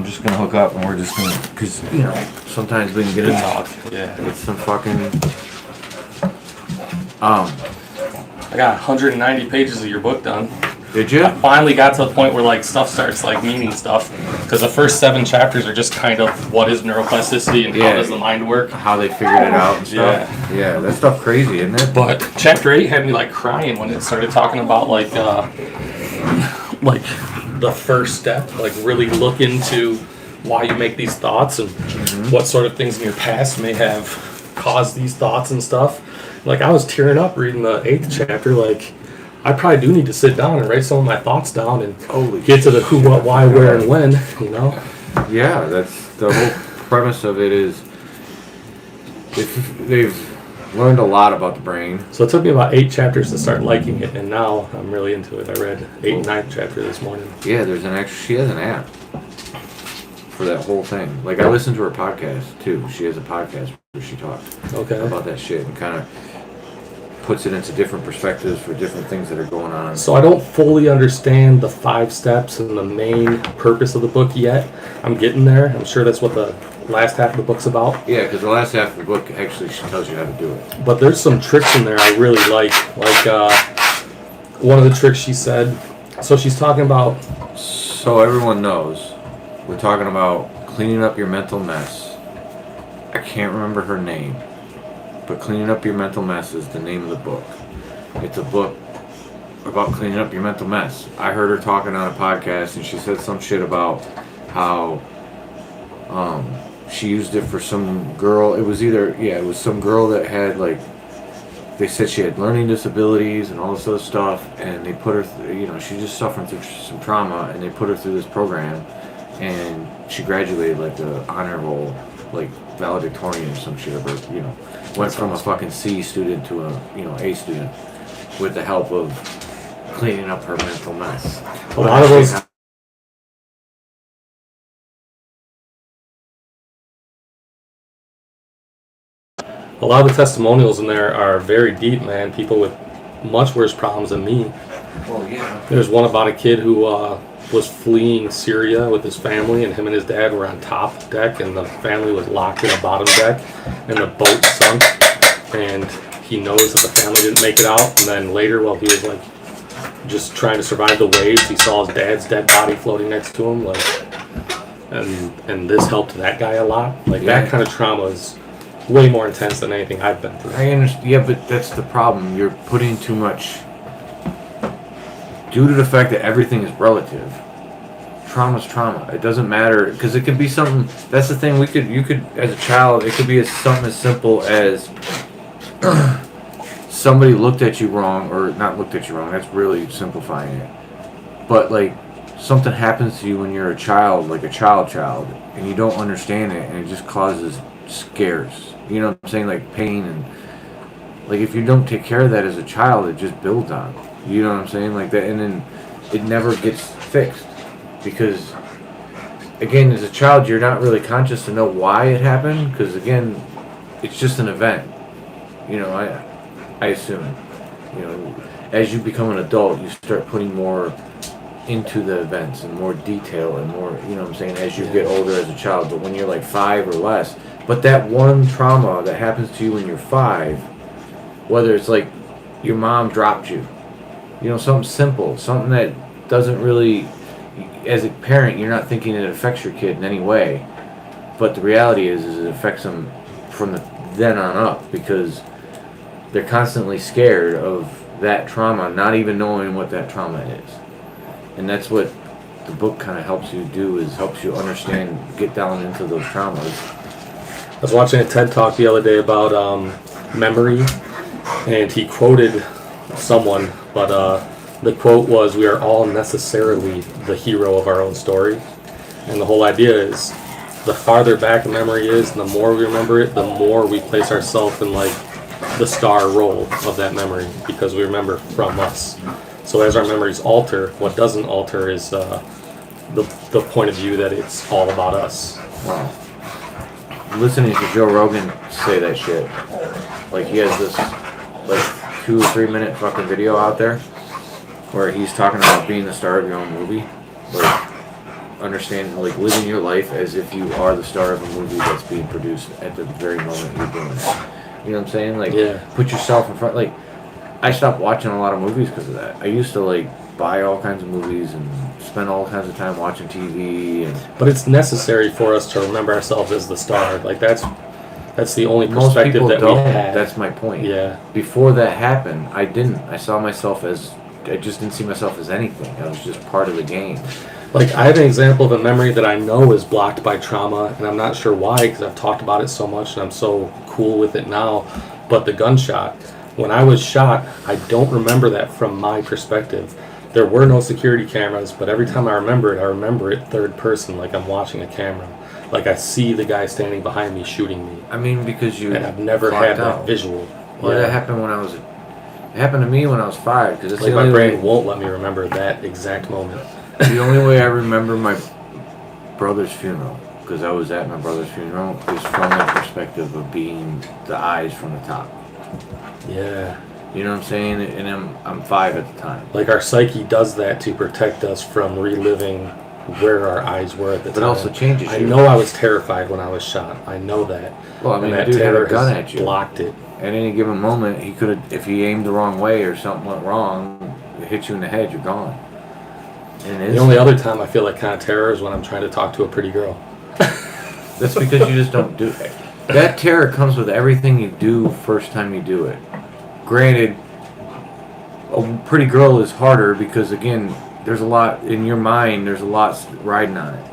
I'm just gonna hook up and we're just gonna, cause you know, sometimes we can get a talk. Yeah. Get some fucking. I got 190 pages of your book done. Did you? I finally got to the point where like stuff starts like meaning stuff, because the first 7 chapters are just kind of what is neuroplasticity and how does the mind work. How they figured it out and stuff. Yeah, that stuff crazy, isn't it? But chapter 8 had me like crying when it started talking about like the first step, like really look into why you make these thoughts and what sort of things in your past may have caused these thoughts and stuff. Like I was tearing up reading the 8th chapter. Like I probably do need to sit down and write some of my thoughts down and get to the who, what, why, where, and when. You know? Yeah, that's the whole premise of it. Is they've learned a lot about the brain. So it took me about 8 chapters to start liking it, and now I'm really into it. I read 8 and 9th chapter this morning. Yeah, there's an actual. She has an app for that whole thing. Like I listened to her podcast too. She has a podcast where she talks about that shit and kind of puts it into different perspectives for different things that are going on. So I don't fully understand the 5 steps and the main purpose of the book yet. I'm getting there. I'm sure that's what the last half of the book's about. Yeah, because the last half of the book actually tells you how to do it. But there's some tricks in there I really like. Like one of the tricks she said, so she's talking about... So everyone knows, we're talking about cleaning up your mental mess. I can't remember her name. But Cleaning Up Your Mental Mess is the name of the book. It's a book about cleaning up your mental mess. I heard her talking on a podcast and she said some shit about how she used it for some girl. It was some girl that had like, they said she had learning disabilities and all this other stuff, and they put her, she just suffering through some trauma, and they put her through this program, and she graduated like the honor roll, like valedictorian or some shit, or went from a fucking C student to a A student with the help of cleaning up her mental mess. A lot of those. A lot of the testimonials in there are very deep, man. People with much worse problems than me. Well, yeah. There's one about a kid who was fleeing Syria with his family, and him and his dad were on top deck, and the family was locked in a bottom deck, and the boat sunk, and he knows that the family didn't make it out. And then later, while he was like just trying to survive the waves, he saw his dad's dead body floating next to him, like, and this helped that guy a lot. Like that kind of trauma is way more intense than anything I've been through. I understand. Yeah, but that's the problem. You're putting too much. Due to the fact that everything is relative, trauma's trauma. It doesn't matter, because it could be something. That's the thing. You could, as a child, it could be something as simple as somebody looked at you wrong, or not looked at you wrong. That's really simplifying it. But like something happens to you when you're a child, like a child, and you don't understand it, and it just causes scares. You know what I'm saying? Like pain, and like if you don't take care of that as a child, it just builds on. You know what I'm saying? Like that, and then it never gets fixed. Because, again, as a child, you're not really conscious to know why it happened. Because, again, it's just an event. I assume. As you become an adult, you start putting more into the events and more detail and more, you know what I'm saying, as you get older as a child. But when you're like 5 or less, but that one trauma that happens to you when you're 5, whether it's like your mom dropped you, something simple, something that doesn't really, as a parent, you're not thinking it affects your kid in any way, but the reality is it affects them from then on up, because they're constantly scared of that trauma, not even knowing what that trauma is. And that's what the book kind of helps you do, is helps you understand, get down into those traumas. I was watching a TED Talk the other day about memory, and he quoted someone, but the quote was, "We are all necessarily the hero of our own story." And the whole idea is, the farther back a memory is, and the more we remember it, the more we place ourselves in like the star role of that memory, because we remember from us. So as our memories alter, what doesn't alter is the point of view that it's all about us. Wow. Listening to Joe Rogan say that shit, like he has this like 2 or 3 minute fucking video out there where he's talking about being the star of your own movie. Like, understand, like, living your life as if you are the star of a movie that's being produced at the very moment you're doing it. You know what I'm saying? Like, put yourself in front. Like, I stopped watching a lot of movies because of that. I used to, like, buy all kinds of movies and spend all kinds of time watching TV. But it's necessary for us to remember ourselves as the star. Like, that's the only Most perspective people that don't. we have. That's my point. Yeah. Before that happened, I didn't. I saw myself as... I just didn't see myself as anything. I was just part of the game. Like, I have an example of a memory that I know is blocked by trauma, and I'm not sure why, because I've talked about it so much, and I'm so cool with it now. But the gunshot, when I was shot, I don't remember that from my perspective. There were no security cameras, but every time I remember it third person, like I'm watching a camera. Like, I see the guy standing behind me shooting me. I mean, because you... And I've never had that visual. Well, that happened when I was... It happened to me when I was 5. Cause like, my brain won't let me remember that exact moment. The only way I remember my brother's funeral, because I was at my brother's funeral, is from the perspective of being the eyes from the top. Yeah. You know what I'm saying? And I'm 5 at the time. Like, our psyche does that to protect us from reliving where our eyes were at the time. But it also changes you. I know I was terrified when I was shot. I know that. Well, I mean, and that the dude had terror a gun has at you. Blocked it. At any given moment, he could have, if he aimed the wrong way or something went wrong, it hit you in the head, you're gone. And the only other time I feel like kind of terror is when I'm trying to talk to a pretty girl. That's because you just don't do it. That terror comes with everything you do first time you do it. Granted, a pretty girl is harder because, again, there's a lot in your mind, there's a lot riding on it.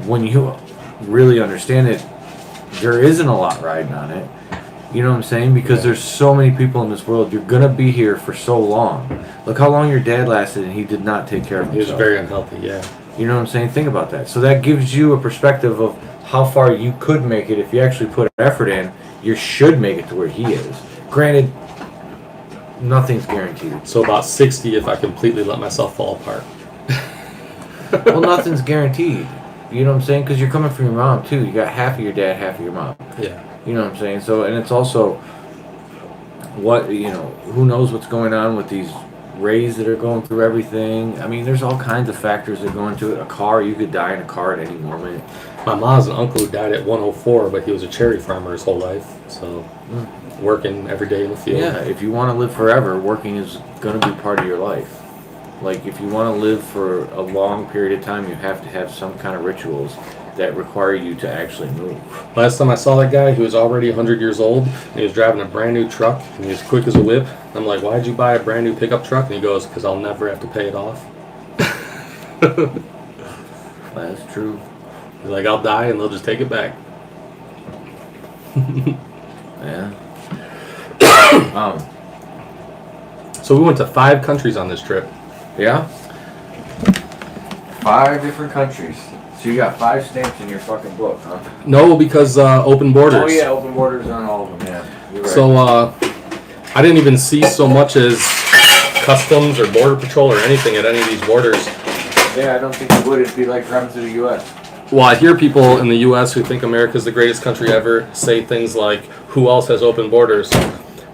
When you really understand it, there isn't a lot riding on it. You know what I'm saying? Because there's so many people in this world. You're going to be here for so long. Look how long your dad lasted and he did not take care of himself. He was very unhealthy, yeah. You know what I'm saying? Think about that. So that gives you a perspective of how far you could make it if you actually put effort in. You should make it to where he is. Granted, nothing's guaranteed. So about 60 if I completely let myself fall apart. Well, nothing's guaranteed. You know what I'm saying? Because you're coming from your mom, too. You got half of your dad, half of your mom. Yeah. You know what I'm saying? So, and it's also what, you know, who knows what's going on with these rays that are going through everything. I mean, there's all kinds of factors that go into it. A car, you could die in a car at any moment. My mom's an uncle who died at 104, but he was a cherry farmer his whole life. So, working every day in the field. Yeah, if you want to live forever, working is going to be part of your life. Like, if you want to live for a long period of time, you have to have some kind of rituals that require you to actually move. Last time I saw that guy, he was already 100 years old, and he was driving a brand new truck, and he was quick as a whip. I'm like, why'd you buy a brand new pickup truck? And he goes, because I'll never have to pay it off. That's true. He's like, I'll die, and they'll just take it back. Yeah. So we went to 5 countries on this trip. Yeah? 5 different countries. So you got 5 stamps in your fucking book, huh? No, because open borders. Oh yeah, open borders on all of them, yeah. You're right. So I didn't even see so much as customs or border patrol or anything at any of these borders. Yeah, I don't think it would. It'd be like driving through the U.S. Well, I hear people in the U.S. who think America's the greatest country ever say things like, who else has open borders?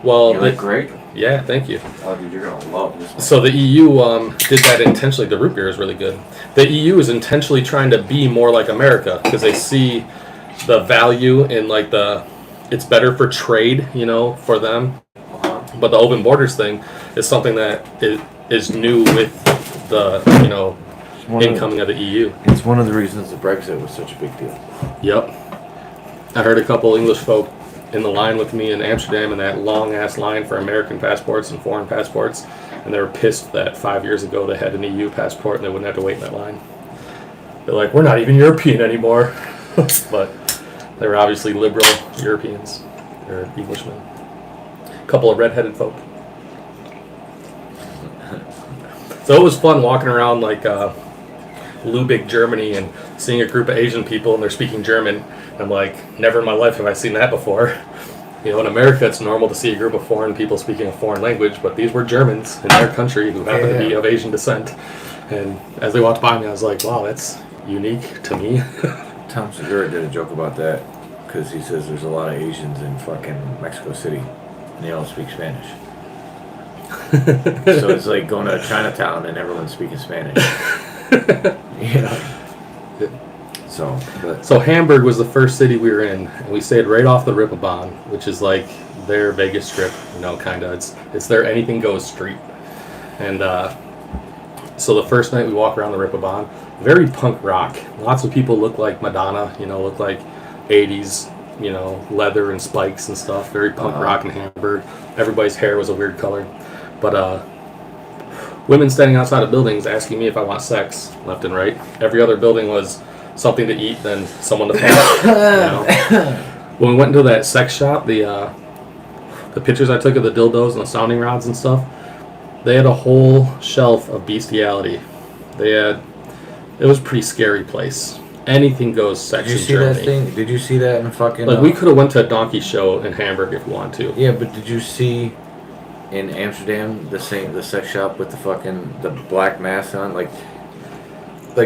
Well, You look great. Yeah, thank you. Oh, dude, you're going to love this one. So the EU did that intentionally. The root beer is really good. The EU is intentionally trying to be more like America because they see the value in, like, it's better for trade, you know, for them. But the open borders thing is something that is new with the, you know, incoming of the EU. It's one of the reasons that Brexit was such a big deal. Yep. I heard a couple English folk in the line with me in Amsterdam in that long-ass line for American passports and foreign passports, and they were pissed that 5 years ago they had an EU passport and they wouldn't have to wait in that line. They're like, we're not even European anymore. But they were obviously liberal Europeans, or Englishmen. A couple of redheaded folk. So it was fun walking around, like, Lübeck, Germany, and seeing a group of Asian people and they're speaking German. I'm like, never in my life have I seen that before. You know, in America, it's normal to see a group of foreign people speaking a foreign language, but these were Germans in their country who happen to be of Asian descent. And as they walked by me, I was like, wow, that's unique to me. Tom Segura did a joke about that because he says there's a lot of Asians in fucking Mexico City and they all speak Spanish. So it's like going to Chinatown and everyone's speaking Spanish. You know. So, but So Hamburg was the first city we were in, and we stayed right off the Rippabahn, which is like their Vegas Strip, you know, kind of. It's their anything goes street. And so the first night we walk around the Rippabahn, very punk rock. Lots of people look like Madonna, you know, look like 80s, you know, leather and spikes and stuff. Very punk rock in Hamburg. Everybody's hair was a weird color. But women standing outside of buildings asking me if I want sex left and right. Every other building was something to eat, then someone to fuck. You know? When we went into that sex shop, the pictures I took of the dildos and the sounding rods and stuff, they had a whole shelf of bestiality. It was a pretty scary place. Anything goes sex in Germany. Did you see that thing? Did you see that in fucking... Like, we could have went to a donkey show in Hamburg if we wanted to. Yeah, but did you see in Amsterdam the sex shop with the black mask on? Like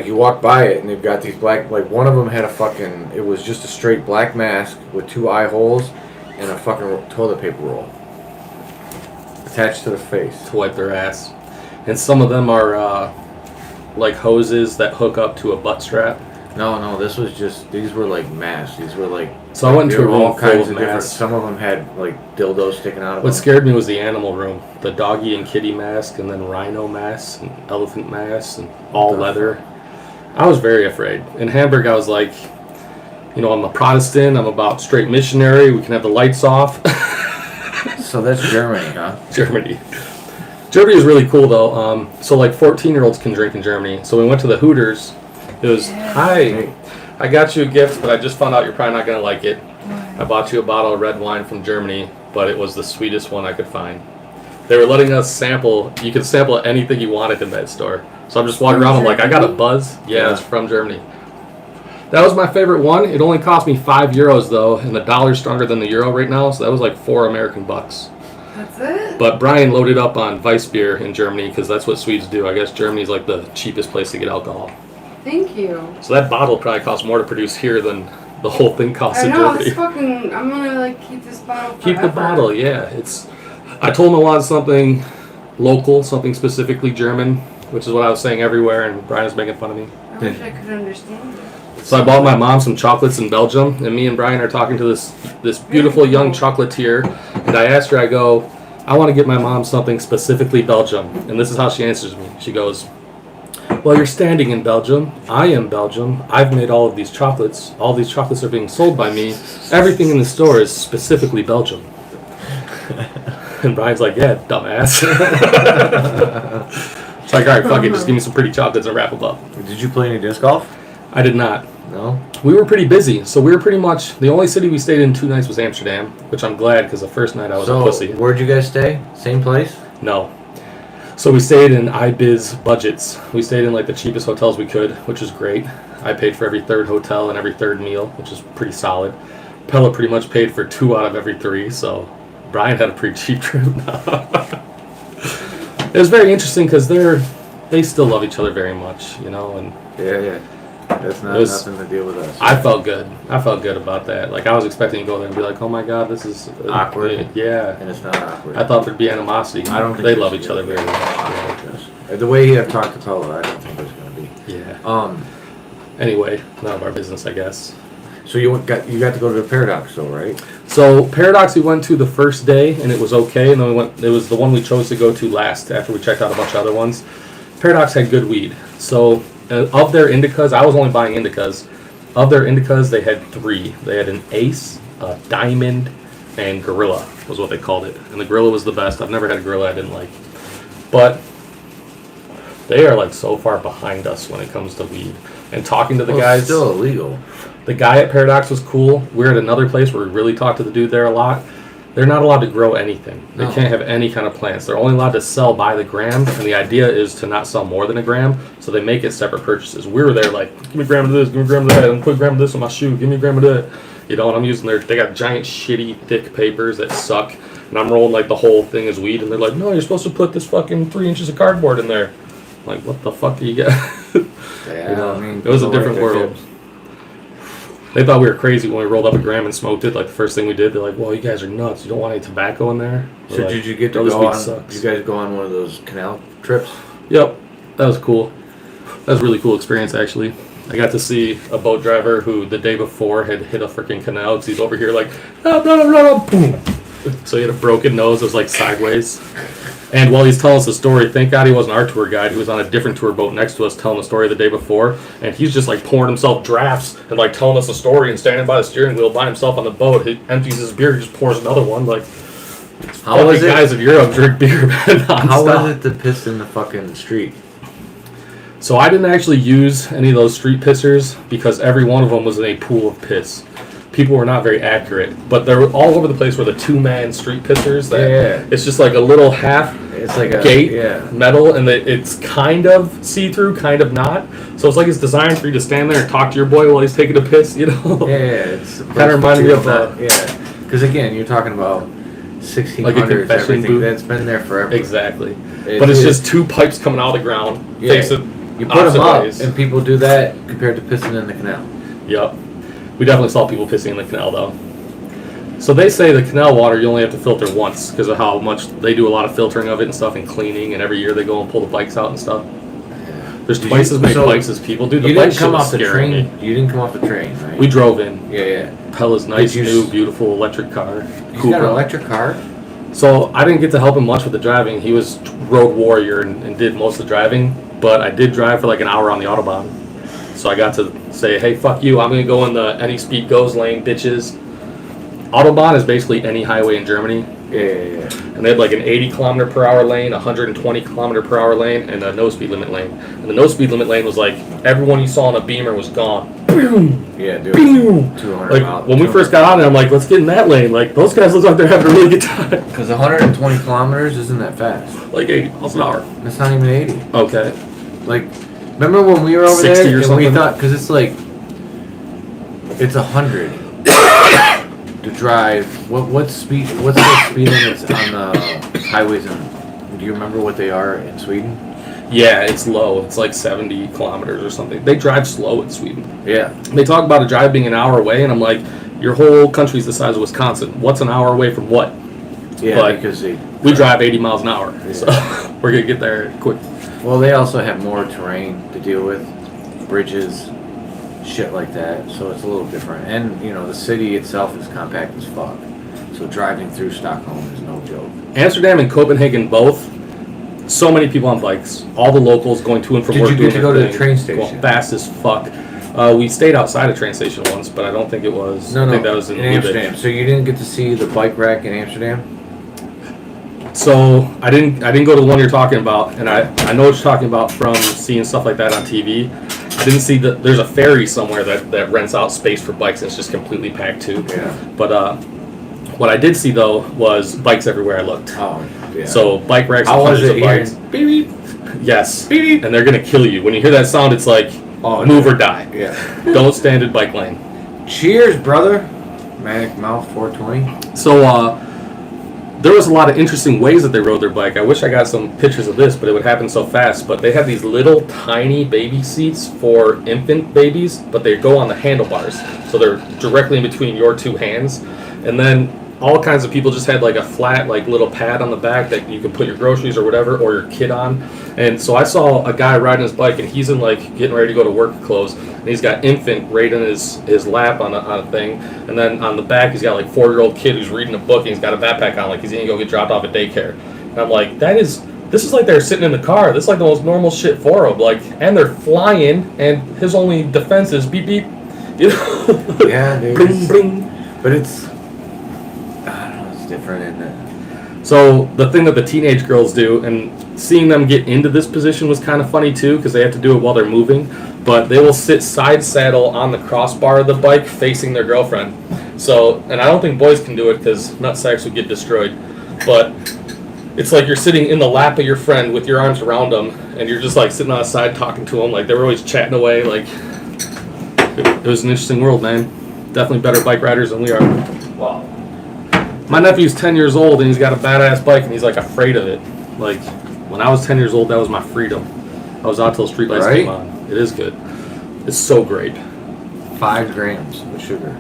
you walk by it and they've got these black... Like, one of them had it was just a straight black mask with 2 eye holes and a fucking toilet paper roll attached to the face. To wipe their ass. And some of them are, like hoses that hook up to a butt strap. No, these were like masks. These were like... So I went into a room full of different... masks. Some of them had like dildos sticking out of them. What scared me was the animal room. The doggy and kitty mask, and then rhino masks, and elephant masks, and all leather. I was very afraid. In Hamburg, I was like, you know, I'm a Protestant. I'm about straight missionary. We can have the lights off. So that's Germany, huh? Germany is really cool, though. So, like, 14-year-olds can drink in Germany. So we went to the Hooters. It was, hi, I got you a gift, but I just found out you're probably not going to like it. I bought you a bottle of red wine from Germany, but it was the sweetest one I could find. They were letting us sample. You could sample anything you wanted in that store. So I'm just walking around. I'm like, I got a buzz. Yeah, it's from Germany. That was my favorite one. It only cost me €5 though, and the dollar's stronger than the euro right now. So that was like $4 American. That's it. But Brian loaded up on Weissbier in Germany because that's what Swedes do. I guess Germany's like the cheapest place to get alcohol. Thank you. So that bottle probably costs more to produce here than the whole thing costs in Germany. It's fucking. I'm gonna like keep this bottle forever. Keep the bottle, yeah. I told him I wanted something local, something specifically German, which is what I was saying everywhere, and Brian was making fun of me. I wish I could understand it. So I bought my mom some chocolates in Belgium, and me and Brian are talking to this beautiful young chocolatier, and I asked her, I go, I want to get my mom something specifically Belgium, and this is how she answers me. She goes, well, you're standing in Belgium. I am Belgium. I've made all of these chocolates. All these chocolates are being sold by me. Everything in the store is specifically Belgium. And Brian's like, yeah, dumbass. It's like, all right, fuck it. Just give me some pretty chocolates and wrap them up. Did you play any disc golf? I did not. No? We were pretty busy. So we were pretty much... The only city we stayed in 2 nights was Amsterdam, which I'm glad because the first night I was a pussy. Where'd you guys stay? Same place? No. So we stayed in IBIZ budgets. We stayed in like the cheapest hotels we could, which was great. I paid for every 3rd hotel and every 3rd meal, which is pretty solid. Pella pretty much paid for 2 out of every 3, so Brian had a pretty cheap trip. It was very interesting because they still love each other very much, you know. And yeah. That's nothing to deal with us. I felt good. I felt good about that. Like, I was expecting to go there and be like, oh my god, this is... awkward. Yeah. And it's not awkward. I thought there'd be animosity. I don't think they love each other very much. Yeah. The way you have talked to Pella, I don't think there's going to be. Yeah. Anyway, none of our business, I guess. So you got to go to the Paradox, though, right? So Paradox we went to the first day, and it was okay. And then it was the one we chose to go to last after we checked out a bunch of other ones. Paradox had good weed. So of their indicas, I was only buying indicas. Of their indicas, they had 3. They had an Ace, a Diamond, and Gorilla was what they called it. And the Gorilla was the best. I've never had a Gorilla I didn't like. But they are like so far behind us when it comes to weed. And talking to the guys... It's still illegal. The guy at Paradox was cool. We're at another place where we really talked to the dude there a lot. They're not allowed to grow anything. They can't have any kind of plants. They're only allowed to sell by the gram, and the idea is to not sell more than a gram, so they make it separate purchases. We were there like, give me a gram of this, give me a gram of that, I'm put a gram of this on my shoe, give me a gram of that. You know, and I'm using they got giant shitty thick papers that suck, and I'm rolling like the whole thing is weed, and they're like, no, you're supposed to put this fucking 3 inches of cardboard in there. I'm like, what the fuck do you get? Yeah, you know, I mean, it was a different world. They thought we were crazy when we rolled up a gram and smoked it. Like the first thing we did, they're like, "Well, you guys are nuts. You don't want any tobacco in there." So like, did you get to go on? Did you guys go on one of those canal trips? Yep, that was cool. That was a really cool experience, actually. I got to see a boat driver who the day before had hit a freaking canal because he's over here like, ah, blah, blah, blah, blah, boom. So he had a broken nose. It was like sideways. And while he's telling us the story, thank God he wasn't our tour guide. He was on a different tour boat next to us telling the story the day before. And he's just like pouring himself drafts and like telling us the story and standing by the steering wheel by himself on the boat. He empties his beer, he just pours another one. Like, How was it? Guys in Europe drink beer, man. How was it to piss in the fucking street? So I didn't actually use any of those street pissers because every one of them was in a pool of piss. People were not very accurate, but they're all over the place were the two-man street pissers. That it's just like a little half It's like a gate metal, and it's kind of see-through, kind of not. So it's like it's designed for you to stand there and talk to your boy while he's taking a piss, you know? Yeah, it's kind of reminded me of because again, you're talking about 1600s, like a confession everything booth. that's been there forever. Exactly. But it's just two pipes coming out of the ground. Yeah. Facing You put them up, ways. and people do that compared to pissing in the canal. Yep. We definitely saw people pissing in the canal, though. So they say the canal water you only have to filter once because of how much they do a lot of filtering of it and stuff and cleaning, and every year they go and pull the bikes out and stuff. There's twice as many bikes as people. Dude, the you bike didn't come shit off the was scaring train. me. You didn't come off the train, right? We drove in. Yeah. Pella's nice, Did you new, s- beautiful electric car. You got an electric car? So I didn't get to help him much with the driving. He was road warrior and did most of the driving, but I did drive for like an hour on the Autobahn. So I got to say, hey, fuck you, I'm going to go in the any speed goes lane, bitches. Autobahn is basically any highway in Germany. Yeah. And they had like an 80 kilometer per hour lane, 120 kilometer per hour lane, and a no speed limit lane. And the no speed limit lane was like everyone you saw in a Beamer was gone. Yeah, dude. Boom! 200 Like miles. when we first got on it, I'm like, let's get in that lane. Like those guys look like they're having a really good time. Because 120 kilometers isn't that fast. Like 80 miles an hour. That's not even 80. Okay. Like, remember when we were over 60 there or and something? we thought, because it's like, it's 100 to drive. What's the speed limits on the highways? Do you remember what they are in Sweden? Yeah, it's low. It's like 70 kilometers or something. They drive slow in Sweden. Yeah. They talk about a drive being an hour away, and I'm like, your whole country's the size of Wisconsin. What's an hour away from what? Yeah, But because we drive 80 miles an hour, Yeah. so we're going to get there quick. Well, they also have more terrain to deal with, bridges, shit like that. So it's a little different. And you know, the city itself is compact as fuck. So driving through Stockholm is no joke. Amsterdam and Copenhagen both. So many people on bikes. All the locals going to and from Did work. you get doing to their go to the thing, train station? going fast as fuck. We stayed outside a train station once, but I don't think it was. I think that was in Amsterdam. So you didn't get to see the bike rack in Amsterdam? So I didn't go to the one you're talking about, and I know what you're talking about from seeing stuff like that on TV. I didn't see that there's a ferry somewhere that rents out space for bikes and it's just completely packed too. Yeah. But what I did see though was bikes everywhere I looked. Oh, yeah. So bike racks, how was hundreds it of bikes. here? Beep, beep. Yes. Beep, beep. And they're gonna kill you when you hear that sound. It's like move or die. Yeah. Don't stand in bike lane. Cheers, brother. Manic Mouth 420. So there was a lot of interesting ways that they rode their bike. I wish I got some pictures of this, but it would happen so fast. But they had these little tiny baby seats for infant babies, but they go on the handlebars. So they're directly in between your two hands. And then all kinds of people just had like a flat like little pad on the back that you could put your groceries or whatever or your kid on. And so I saw a guy riding his bike and he's in like getting ready to go to work clothes and he's got infant right in his lap on a thing, and then on the back he's got like 4-year-old kid who's reading a book and he's got a backpack on like he's gonna go get dropped off at daycare. And I'm like, this is like they're sitting in the car. This is like the most normal shit for them. Like, and they're flying and his only defense is beep beep. You know? Yeah, dude. Bling bling. But it's, I don't know, it's different, isn't it? So the thing that the teenage girls do, and seeing them get into this position was kind of funny too, because they have to do it while they're moving. But they will sit side saddle on the crossbar of the bike, facing their girlfriend. So, and I don't think boys can do it because nutsacks would get destroyed. But it's like you're sitting in the lap of your friend with your arms around them, and you're just like sitting on the side talking to them. Like they were always chatting away. Like it was an interesting world, man. Definitely better bike riders than we are. Wow. My nephew's 10 years old and he's got a badass bike and he's like afraid of it. Like when I was 10 years old, that was my freedom. I was out till streetlights Right? came on. It is good. It's so great. 5 grams of sugar.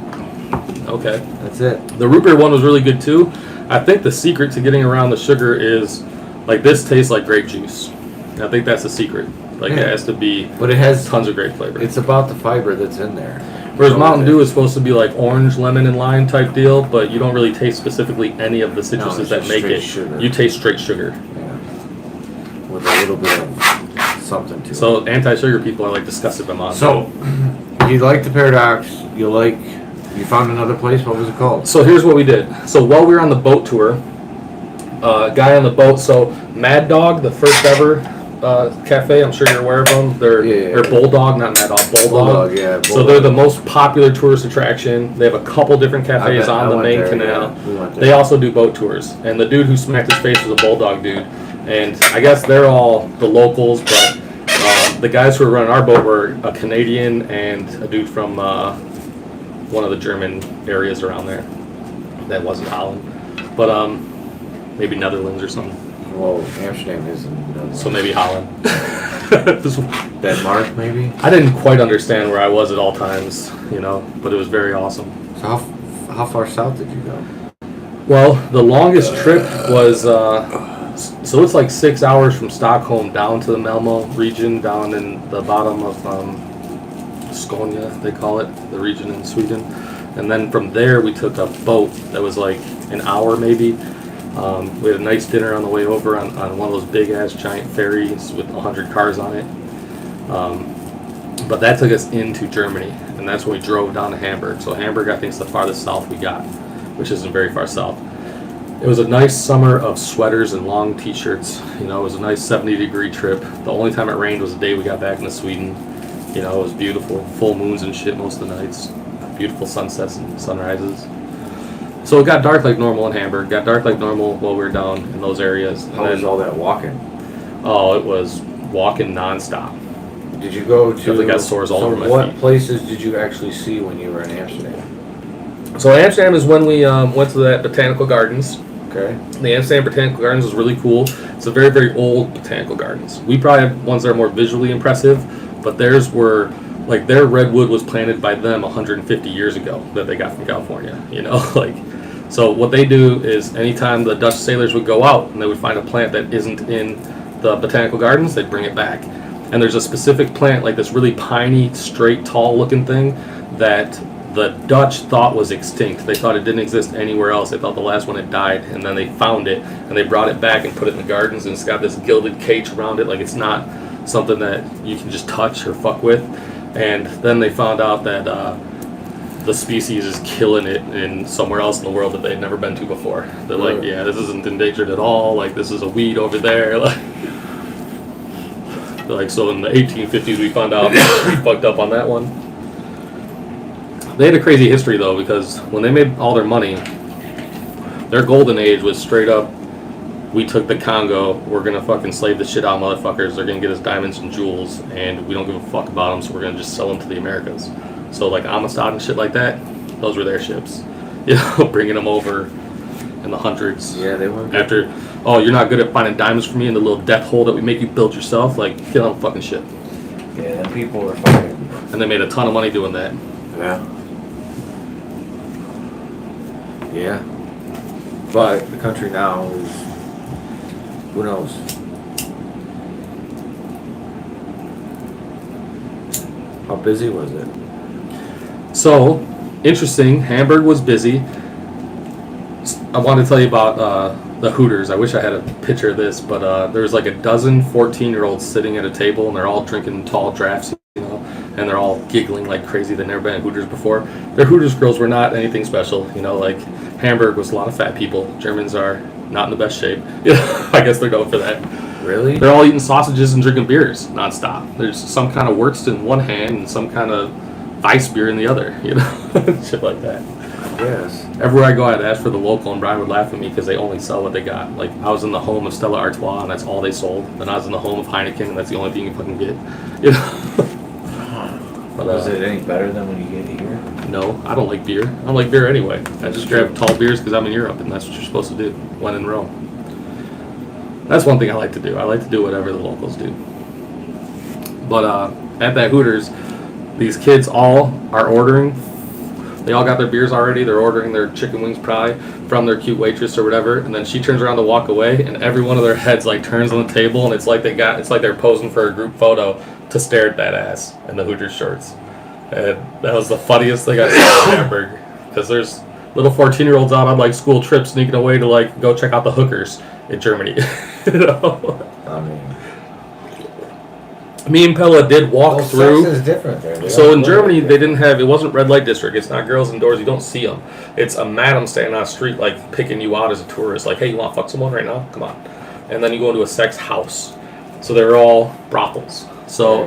Okay. That's it. The root beer one was really good too. I think the secret to getting around the sugar is like this tastes like grape juice. I think that's the secret. Like, Yeah. it has to be But it has tons of great flavor. It's about the fiber that's in there. Whereas Mountain Dew is supposed to be like orange, lemon, and lime type deal, but you don't really taste specifically any of the citruses it's that just make straight it. sugar. You taste straight sugar. Yeah. With a little bit of something to it. So anti-sugar people are like disgusted by Mountain So, you like the Paradox, you found another place, what was it called? So here's what we did. So while we were on the boat tour, guy on the boat, so Mad Dog, the first ever cafe, I'm sure you're aware of them. They're Bulldog, not Mad Dog, Bulldog. Yeah, So they're the most popular tourist attraction. They have a couple different cafes on the main canal. Yeah, we went there. They also do boat tours. And the dude who smacked his face was a Bulldog dude. And I guess they're all the locals, but the guys who were running our boat were a Canadian and a dude from one of the German areas around there. That wasn't Holland. But maybe Netherlands or something. Well, Amsterdam isn't. So maybe Holland. Denmark, maybe? I didn't quite understand where I was at all times, but it was very awesome. So how far south did you go? Well, the longest trip was, so it's like 6 hours from Stockholm down to the Malmo region, down in the bottom of Skåne, they call it, the region in Sweden. And then from there we took a boat that was like an hour maybe. We had a nice dinner on the way over on one of those big-ass giant ferries with 100 cars on it. But that took us into Germany, and that's when we drove down to Hamburg. So Hamburg, I think, is the farthest south we got, which isn't very far south. It was a nice summer of sweaters and long t-shirts. It was a nice 70-degree trip. The only time it rained was the day we got back into Sweden. It was beautiful. Full moons and shit most of the nights. Beautiful sunsets and sunrises. So it got dark like normal in Hamburg. Got dark like normal while we were down in those areas. How was all that walking? Oh, it was walking nonstop. Did you go to... Definitely got sores all over my what feet. places did you actually see when you were in Amsterdam? So Amsterdam is when we went to the botanical gardens. Okay. The Amsterdam Botanical Gardens was really cool. It's a very, very old botanical gardens. We probably have ones that are more visually impressive, but theirs were, like, their redwood was planted by them 150 years ago that they got from California, So what they do is anytime the Dutch sailors would go out and they would find a plant that isn't in the botanical gardens, they'd bring it back. And there's a specific plant, like this really piney, straight, tall-looking thing that the Dutch thought was extinct. They thought it didn't exist anywhere else. They thought the last one had died, and then they found it, and they brought it back and put it in the gardens, and it's got this gilded cage around it, like it's not something that you can just touch or fuck with. And then they found out that the species is killing it in somewhere else in the world that they'd never been to before. They're like, yeah, this isn't endangered at all. Like, this is a weed over there. So in the 1850s we found out we fucked up on that one. They had a crazy history though, because when they made all their money, their golden age was straight up, we took the Congo, we're gonna fucking slave the shit out of motherfuckers, they're gonna get us diamonds and jewels, and we don't give a fuck about them, so we're gonna just sell them to the Americas. So like Amistad and shit like that, those were their ships. Bringing them over in the hundreds. Yeah, they were. After, oh, you're not good at finding diamonds for me in the little death hole that we make you build yourself, like, get on the fucking ship. Yeah, them people were fucking... And they made a ton of money doing that. Yeah. Yeah. But the country now is... Who knows? How busy was it? So, interesting, Hamburg was busy. I wanted to tell you about the Hooters. I wish I had a picture of this, but there was like a dozen 14-year-olds sitting at a table, and they're all drinking tall drafts, and they're all giggling like crazy. They'd never been at Hooters before. Their Hooters girls were not anything special, like Hamburg was a lot of fat people. Germans are not in the best shape. I guess they're known for that. Really? They're all eating sausages and drinking beers nonstop. There's some kind of Wurst in one hand and some kind of Weiss beer in the other, shit like that. Yes. Everywhere I go, I'd ask for the local, and Brian would laugh at me because they only sell what they got. Like, I was in the home of Stella Artois, and that's all they sold. Then I was in the home of Heineken, and that's the only thing you fucking get. But, Was it any better than when you get here? No, I don't like beer. I don't like beer anyway. I just grab tall beers because I'm in Europe, and that's what you're supposed to do when in Rome. That's one thing I like to do. I like to do whatever the locals do. But at that Hooters, these kids all are ordering They all got their beers already. They're ordering their chicken wings probably from their cute waitress or whatever. And then she turns around to walk away, and every one of their heads like turns on the table, and it's like they're posing for a group photo to stare at that ass in the Hooters shorts. And that was the funniest thing I saw in Hamburg, because there's little 14-year-olds out on like school trips sneaking away to like go check out the hookers in Germany. You know? I mean, me and Pella did walk through. Sex is different there. So in Germany, they didn't have, it wasn't red light district. It's not girls indoors. You don't see them. It's a madam standing on the street, like picking you out as a tourist. Like, hey, you want to fuck someone right now? Come on. And then you go into a sex house. So they're all brothels. So,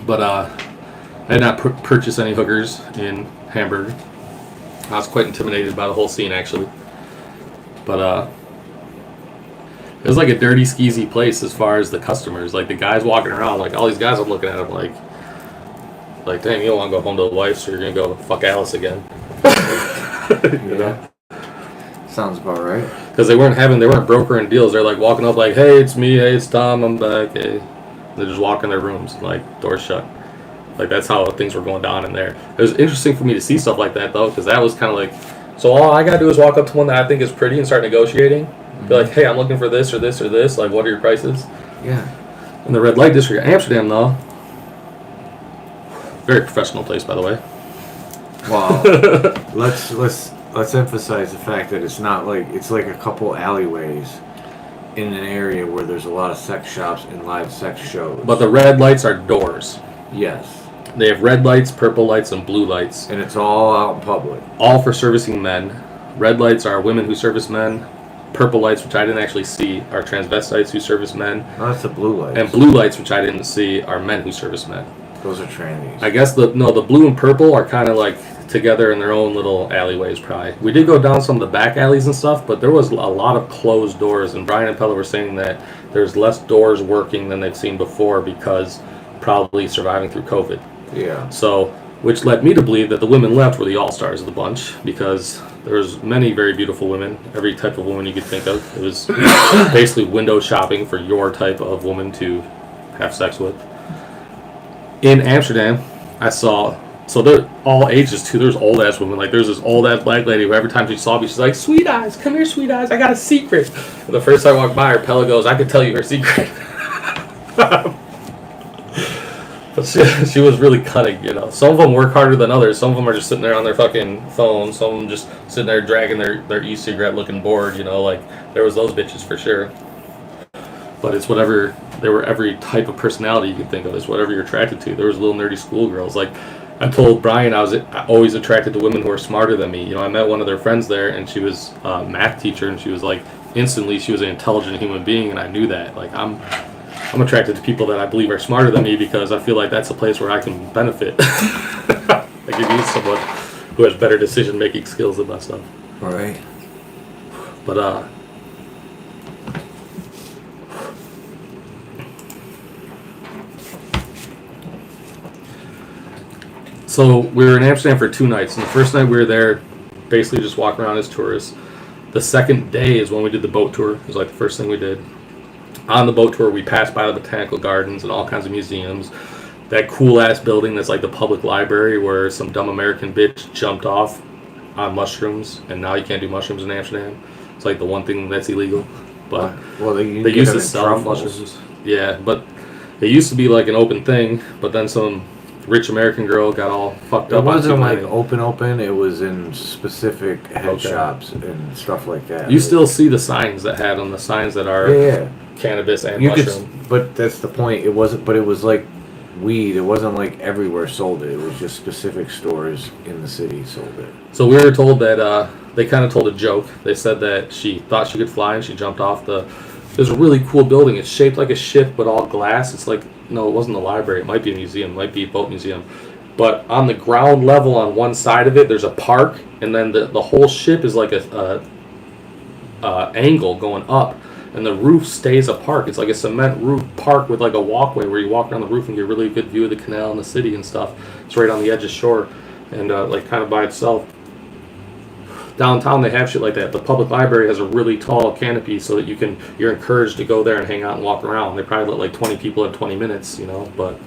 but I did not purchase any hookers in Hamburg. I was quite intimidated by the whole scene, actually. But it was like a dirty, skeezy place as far as the customers. Like the guys walking around, like all these guys, I'm looking at them like, damn, you don't want to go home to the wife, so you're gonna go fuck Alice again. You know? Sounds about right. Because they weren't brokering deals. They're like walking up, like, hey, it's me, hey, it's Tom, I'm back. Hey, they just walk in their rooms, like doors shut. Like that's how things were going down in there. It was interesting for me to see stuff like that though, because that was kind of like, so all I gotta do is walk up to one that I think is pretty and start negotiating. Be like, hey, I'm looking for this or this or this. Like, what are your prices? Yeah. In the red light district of Amsterdam, though, very professional place, by the way. Wow. let's emphasize the fact that it's not like it's like a couple alleyways in an area where there's a lot of sex shops and live sex shows. But the red lights are doors. Yes. They have red lights, purple lights, and blue lights. And it's all out in public. All for servicing men. Red lights are women who service men. Purple lights, which I didn't actually see, are transvestites who service men. Oh, that's the blue lights. And blue lights, which I didn't see, are men who service men. Those are trannies. I guess the blue and purple are kind of like together in their own little alleyways probably. We did go down some of the back alleys and stuff, but there was a lot of closed doors, and Brian and Pella were saying that there's less doors working than they've seen before because probably surviving through COVID. Yeah. So, which led me to believe that the women left were the all-stars of the bunch, because there's many very beautiful women, every type of woman you could think of. It was basically window shopping for your type of woman to have sex with. In Amsterdam, I saw, so they're all ages too. There's old ass women. Like there's this old ass black lady who every time she saw me, she's like, "Sweet eyes, come here, sweet eyes. I got a secret." And the first time I walked by her, Pella goes, "I could tell you her secret." But she was really cunning, you know. Some of them work harder than others. Some of them are just sitting there on their fucking phone. Some of them just sitting there dragging their e-cigarette looking bored, you know. Like, there was those bitches for sure. But it's whatever, they were every type of personality you could think of. It's whatever you're attracted to. There was little nerdy schoolgirls. Like, I told Brian I was always attracted to women who are smarter than me. You know, I met one of their friends there, and she was a math teacher, and she was like, instantly she was an intelligent human being, and I knew that. Like, I'm attracted to people that I believe are smarter than me because I feel like that's a place where I can benefit. I could use someone who has better decision-making skills than myself. All right. But, so we were in Amsterdam for 2 nights, and the first night we were there basically just walking around as tourists. The second day is when we did the boat tour. It was like the first thing we did. On the boat tour, we passed by the botanical gardens and all kinds of museums. That cool-ass building that's like the public library where some dumb American bitch jumped off on mushrooms, and now you can't do mushrooms in Amsterdam. It's like the one thing that's illegal. But well, they used to sell mushrooms. Yeah, but it used to be like an open thing, but then some rich American girl got all fucked up. It wasn't like open. It was in specific head shops and stuff like that. You still see the signs that had on the signs that are cannabis and mushroom. But that's the point. It wasn't. But it was like weed. It wasn't like everywhere sold it. It was just specific stores in the city sold it. So we were told that they kind of told a joke. They said that she thought she could fly and she jumped off the. There's a really cool building. It's shaped like a ship, but all glass. It's like, no, it wasn't a library. It might be a museum. It might be a boat museum. But on the ground level on one side of it, there's a park, and then the whole ship is like a angle going up, and the roof stays a park. It's like a cement roof park with like a walkway where you walk around the roof and get a really good view of the canal and the city and stuff. It's right on the edge of shore, and like kind of by itself. Downtown they have shit like that. The public library has a really tall canopy so that you're encouraged to go there and hang out and walk around. They probably let like 20 people in 20 minutes, you know, but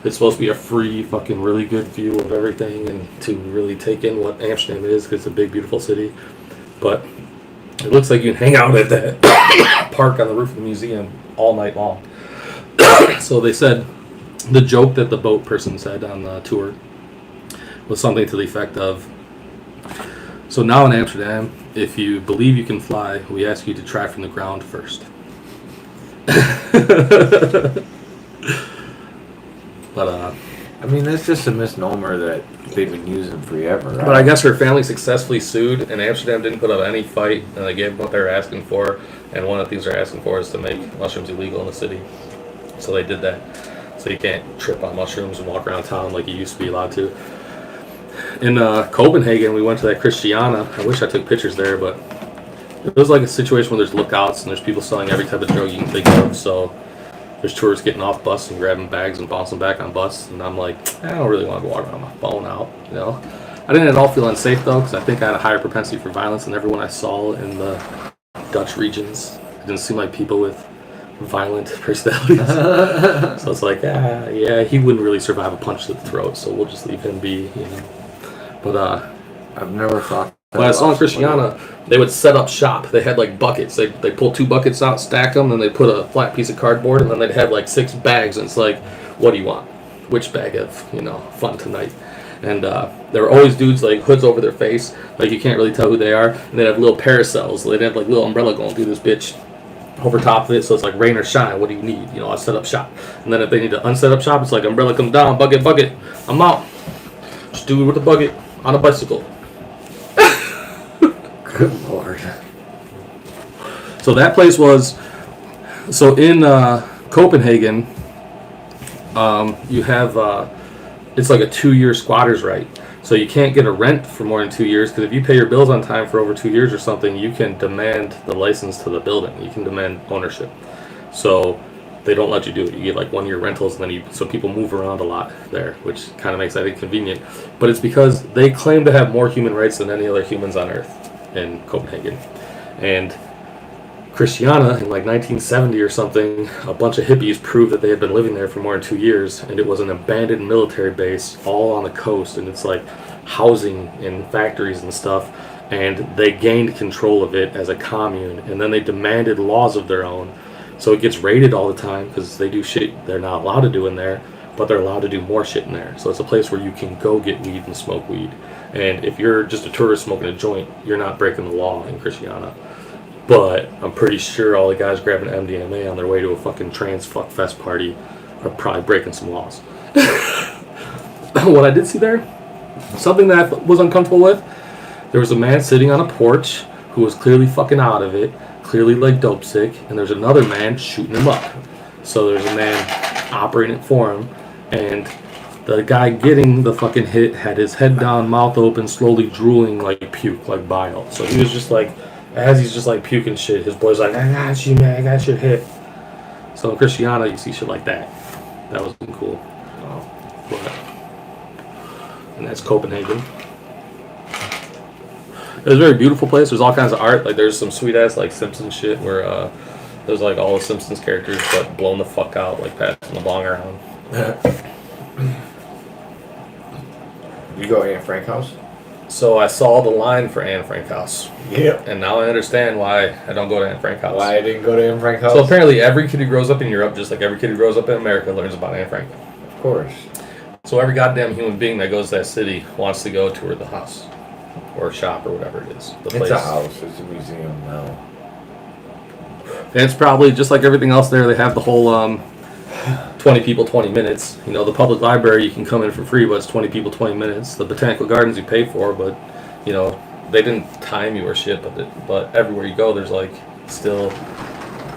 it's supposed to be a free, fucking really good view of everything and to really take in what Amsterdam is because it's a big, beautiful city. But it looks like you can hang out at that park on the roof of the museum all night long. So they said the joke that the boat person said on the tour was something to the effect of, so now in Amsterdam, if you believe you can fly, we ask you to try from the ground first. But I mean, that's just a misnomer that they've been using forever. Right? but I guess her family successfully sued, and Amsterdam didn't put up any fight, and they gave them what they were asking for. And one of the things they're asking for is to make mushrooms illegal in the city. So they did that. So you can't trip on mushrooms and walk around town like you used to be allowed to. In Copenhagen, we went to that Christiana. I wish I took pictures there, but it was like a situation where there's lookouts and there's people selling every type of drug you can think of. So there's tourists getting off bus and grabbing bags and bouncing back on bus. And I'm like, I don't really want to go walk around with my phone out, you know. I didn't at all feel unsafe, though, because I think I had a higher propensity for violence than everyone I saw in the Dutch regions. It didn't seem like people with violent personalities. So it's like, yeah, he wouldn't really survive a punch to the throat, so we'll just leave him be, you know. But I've never thought. when I saw in Christiana, they would set up shop. They had like buckets. They pull 2 buckets out, stack them, and they put a flat piece of cardboard, and then they'd have like 6 bags, and it's like, what do you want? Which bag of, fun tonight? And there were always dudes like hoods over their face, like you can't really tell who they are, and they'd have little parasols. They'd have like little umbrella going through this bitch over top of it, so it's like rain or shine. What do you need? I set up shop. And then if they need to unset up shop, it's like umbrella comes down, bucket, I'm out. Just do it with the bucket on a bicycle. Good lord. So that place was, so in Copenhagen, you have, it's like a 2-year squatter's right. So you can't get a rent for more than 2 years, because if you pay your bills on time for over 2 years or something, you can demand the license to the building. You can demand ownership. So they don't let you do it. You get like 1 year rentals, and then so people move around a lot there, which kind of makes that inconvenient. But it's because they claim to have more human rights than any other humans on Earth in Copenhagen. And Christiana, in like 1970 or something, a bunch of hippies proved that they had been living there for more than 2 years, and it was an abandoned military base all on the coast, and it's like housing and factories and stuff, and they gained control of it as a commune, and then they demanded laws of their own. So it gets raided all the time because they do shit they're not allowed to do in there, but they're allowed to do more shit in there. So it's a place where you can go get weed and smoke weed. And if you're just a tourist smoking a joint, you're not breaking the law in Christiana. But I'm pretty sure all the guys grabbing MDMA on their way to a fucking trans fuck fest party are probably breaking some laws. What I did see there, something that I was uncomfortable with, there was a man sitting on a porch who was clearly fucking out of it, clearly like dope sick, and there's another man shooting him up. So there's a man operating it for him, and the guy getting the fucking hit had his head down, mouth open, slowly drooling like puke, like bile. So he was just like, as he's just like puking shit, his boy's like, I got you, man, I got your hit. So in Christiana, you see shit like that. That was cool. And that's Copenhagen. It was a very beautiful place. There's all kinds of art. Like there's some sweet ass like Simpsons shit where there's like all the Simpsons characters but blown the fuck out, like passing the bong around. You go to Anne Frank house? So I saw the line for Anne Frank house. Yep. And now I understand why I don't go to Anne Frank house. Why I didn't go to Anne Frank house? So apparently every kid who grows up in Europe, just like every kid who grows up in America, learns about Anne Frank. Of course. So every goddamn human being that goes to that city wants to go tour the house. Or shop or whatever it is. The place. It's a house. It's a museum now. And it's probably just like everything else there. They have the whole 20 people, 20 minutes. The public library you can come in for free, but it's 20 people, 20 minutes. The botanical gardens you pay for, but they didn't time you or shit. But everywhere you go, there's like still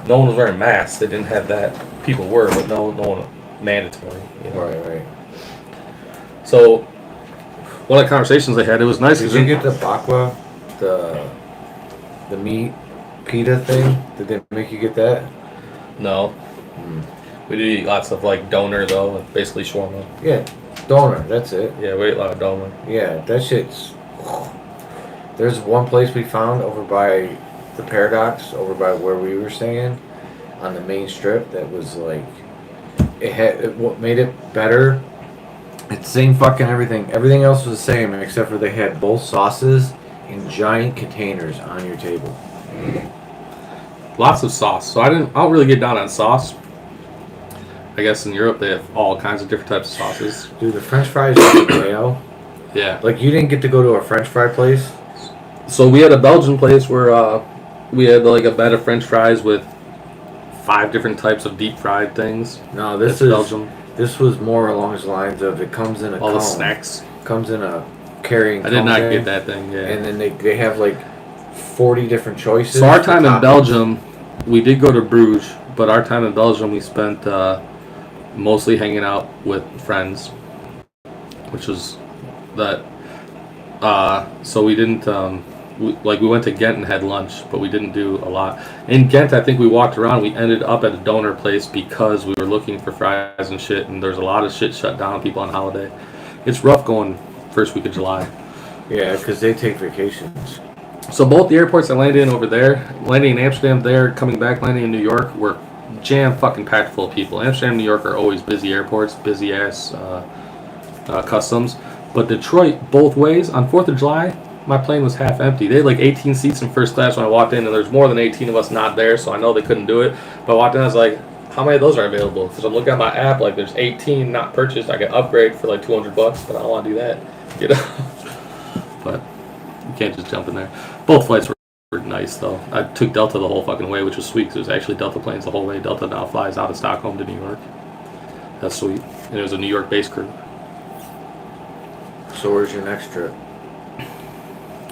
no one was wearing masks. They didn't have that. People were, but no one mandatory. Right. So one of the conversations they had, it was nice. Did you get the bakwa, the meat pita thing? Did they make you get that? No. We did eat lots of like doner though, like basically shawarma. Yeah, doner. That's it. Yeah, we ate a lot of doner. Yeah, that shit's. There's one place we found over by the Paradox, over by where we were staying, on the main strip. That was like, what made it better. It's the same fucking everything. Everything else was the same except for they had both sauces in giant containers on your table. Lots of sauce. So I don't really get down on sauce. I guess in Europe they have all kinds of different types of sauces. Dude, the French fries are mayo. Yeah. Like you didn't get to go to a French fry place. So we had a Belgian place where we had like a bed of French fries with 5 different types of deep fried things. No, this It's is Belgium. This was more along the lines of it comes in a All cone. the snacks. Comes in a carrying. I did not thing, get that thing. Yeah. And then they have like 40 different choices. So our for time in toppings. Belgium, we did go to Bruges, but our time in Belgium we spent mostly hanging out with friends, which was that. So we didn't. We went to Ghent and had lunch, but we didn't do a lot. In Ghent, I think we walked around. We ended up at a donor place because we were looking for fries and shit, and there's a lot of shit shut down. People on holiday. It's rough going first week of July. Yeah, because they take vacations. So both the airports I landed in over there, landing in Amsterdam there, coming back, landing in New York, were jam fucking packed full of people. Amsterdam and New York are always busy airports, busy ass customs. But Detroit, both ways, on 4th of July, my plane was half empty. They had like 18 seats in first class when I walked in, and there's more than 18 of us not there, so I know they couldn't do it. But I walked in, I was like, how many of those are available? Because I'm looking at my app, like there's 18 not purchased. I can upgrade for like $200, but I don't want to do that, you know. But you can't just jump in there. Both flights were nice though. I took Delta the whole fucking way, which was sweet because it was actually Delta planes the whole way. Delta now flies out of Stockholm to New York. That's sweet. And it was a New York-based crew. So where's your next trip?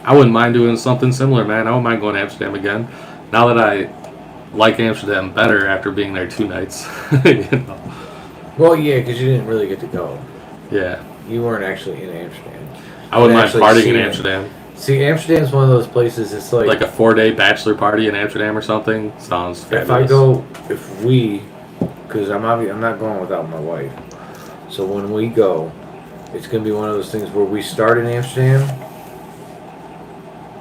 I wouldn't mind doing something similar, man. I wouldn't mind going to Amsterdam again. Now that I like Amsterdam better after being there 2 nights. You know? Well, yeah, because you didn't really get to go. Yeah. You weren't actually in Amsterdam. I wouldn't mind Actually partying in seeing it. Amsterdam. See, Amsterdam's one of those places. It's Like a 4-day bachelor party in Amsterdam or something. Sounds fabulous. Because I'm not going without my wife. So when we go, it's gonna be one of those things where we start in Amsterdam,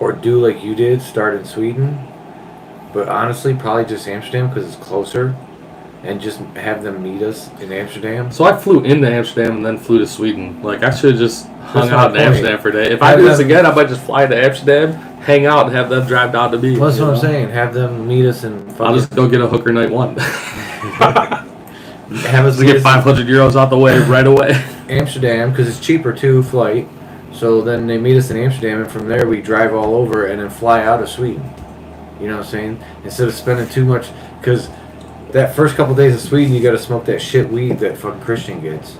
or do like you did, start in Sweden. But honestly, probably just Amsterdam because it's closer, and just have them meet us in Amsterdam. So I flew into Amsterdam and then flew to Sweden. Like I should have just hung That's out my in point. Amsterdam for a day. If I do this again, I might just fly to Amsterdam, hang out, and have them drive down to me. Well, that's you what I'm know? saying. Have them meet us in. I'll just go get a hooker night 1. Have us to meet get us 500 euros out the way right away. in Amsterdam because it's cheaper too, flight. So then they meet us in Amsterdam, and from there we drive all over and then fly out of Sweden. You know what I'm saying? Instead of spending too much, because that first couple days of Sweden, you got to smoke that shit weed that fucking Christian gets,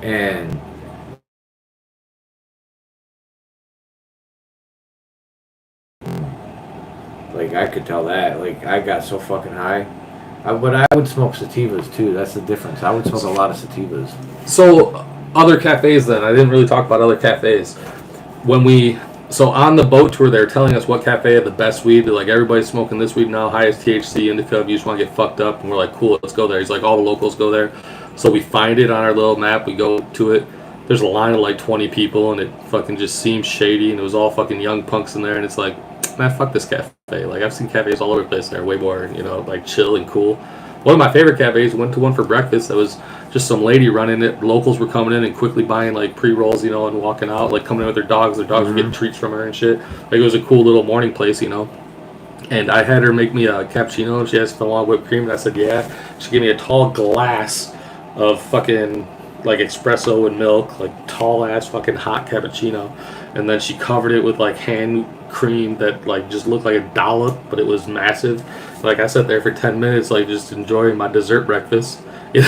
and like I could tell that. Like I got so fucking high. But I would smoke sativas too. That's the difference. I would smoke a lot of sativas. So, other cafes then. I didn't really talk about other cafes. So on the boat tour, they were telling us what cafe had the best weed. They're like, everybody's smoking this weed now, highest THC, indica, if you just want to get fucked up. And we're like, cool, let's go there. He's like, all the locals go there. So we find it on our little map. We go to it. There's a line of like 20 people, and it fucking just seems shady. And it was all fucking young punks in there. And it's like, man, fuck this cafe. Like, I've seen cafes all over the place that are way more, like chill and cool. One of my favorite cafes, went to one for breakfast. That was just some lady running it. Locals were coming in and quickly buying like pre-rolls, and walking out, like coming in with their dogs. Their dogs were getting treats from her and shit. Like, it was a cool little morning place, And I had her make me a cappuccino, and she asked if I wanted whipped cream, and I said yeah. She gave me a tall glass of fucking like espresso and milk, like tall ass fucking hot cappuccino, and then she covered it with like hand cream that like just looked like a dollop, but it was massive. Like I sat there for 10 minutes, like just enjoying my dessert breakfast. I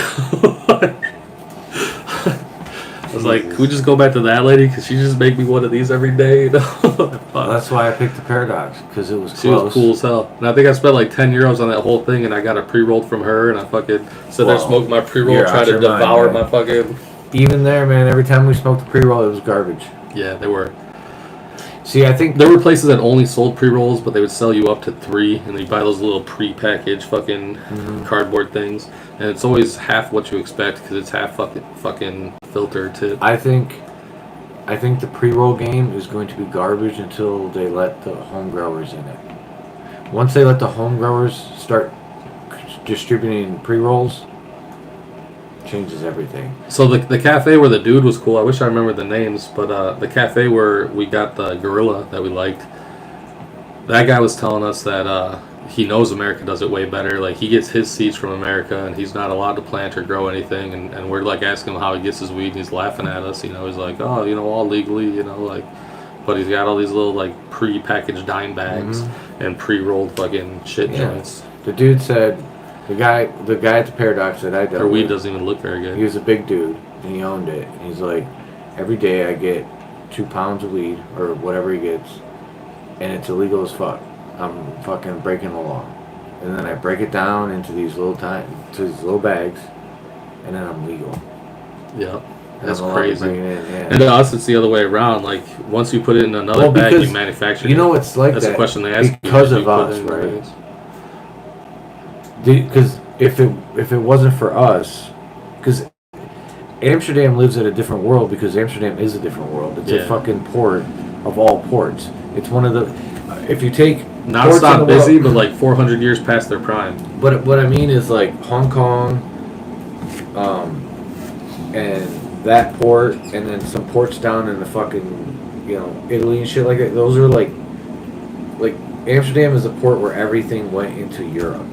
was like, can we just go back to that lady? Because she just make me one of these every day. Well, that's why I picked the Paradox, because it was close. She was cool as hell. And I think I spent like 10 euros on that whole thing, and I got a pre-rolled from her, and I fucking sat there smoking my pre-roll, trying to devour my fucking... Even there, man, every time we smoked the pre-roll, it was garbage. Yeah, they were. See, I think... There were places that only sold pre-rolls, but they would sell you up to 3, and then you buy those little pre-packaged fucking cardboard things. And it's always half what you expect, because it's half fucking filter tip. I think the pre-roll game is going to be garbage until they let the home growers in it. Once they let the home growers start distributing pre-rolls, changes everything. So the cafe where the dude was cool. I wish I remember the names, but the cafe where we got the gorilla that we liked. That guy was telling us that he knows America does it way better. Like, he gets his seeds from America, and he's not allowed to plant or grow anything. And we're like asking him how he gets his weed, and he's laughing at us. You know, he's like, oh, you know, all legally, you know, like. But he's got all these little like pre-packaged dime bags and pre-rolled fucking shit joints. The dude said, the guy at the Paradox that I dealt Our weed with, doesn't even look very good. he was a big dude and he owned it. And he's like, every day I get 2 pounds of weed or whatever he gets, and it's illegal as fuck. I'm fucking breaking the law. And then I break it down into these little bags, and then I'm legal. Yep. And That's I'm allowed to crazy. bring it in, yeah. And to us, it's the other way around. Like, once you put it in another bag, you manufacture it. You know it's like That's that. a question they ask because you of us, right? Because if it wasn't for us, because Amsterdam lives in a different world, because Amsterdam is a different world. It's a fucking port of all ports. It's one of the, if you take non-stop busy, but like 400 years past their prime. But what I mean is like Hong Kong, and that port, and then some ports down in the fucking, you know, Italy and shit like that. Those are like Amsterdam is a port where everything went into Europe.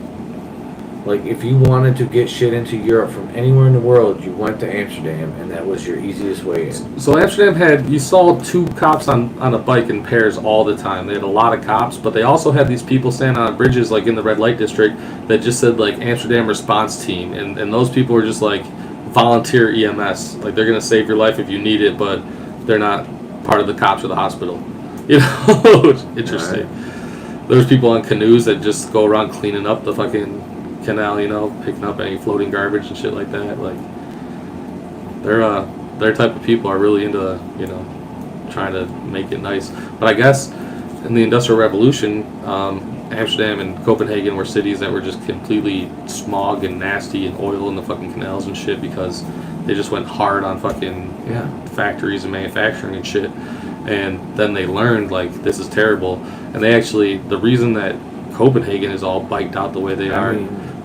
Like, if you wanted to get shit into Europe from anywhere in the world, you went to Amsterdam, and that was your easiest way in. So Amsterdam you saw 2 cops on a bike in pairs all the time. They had a lot of cops, but they also had these people standing on bridges, like in the red light district, that just said like Amsterdam response team, and those people were just like volunteer EMS. Like, they're gonna save your life if you need it, but they're not part of the cops or the hospital. You know, it's interesting. Right. There's people on canoes that just go around cleaning up the fucking canal, you know, picking up any floating garbage and shit like that. Like, their type of people are really into, you know, trying to make it nice. But I guess in the Industrial Revolution, Amsterdam and Copenhagen were cities that were just completely smog and nasty and oil in the fucking canals and shit, because they just went hard on fucking factories and manufacturing and shit. And then they learned, like, this is terrible. And they actually, the reason that Copenhagen is all biked out the way they are,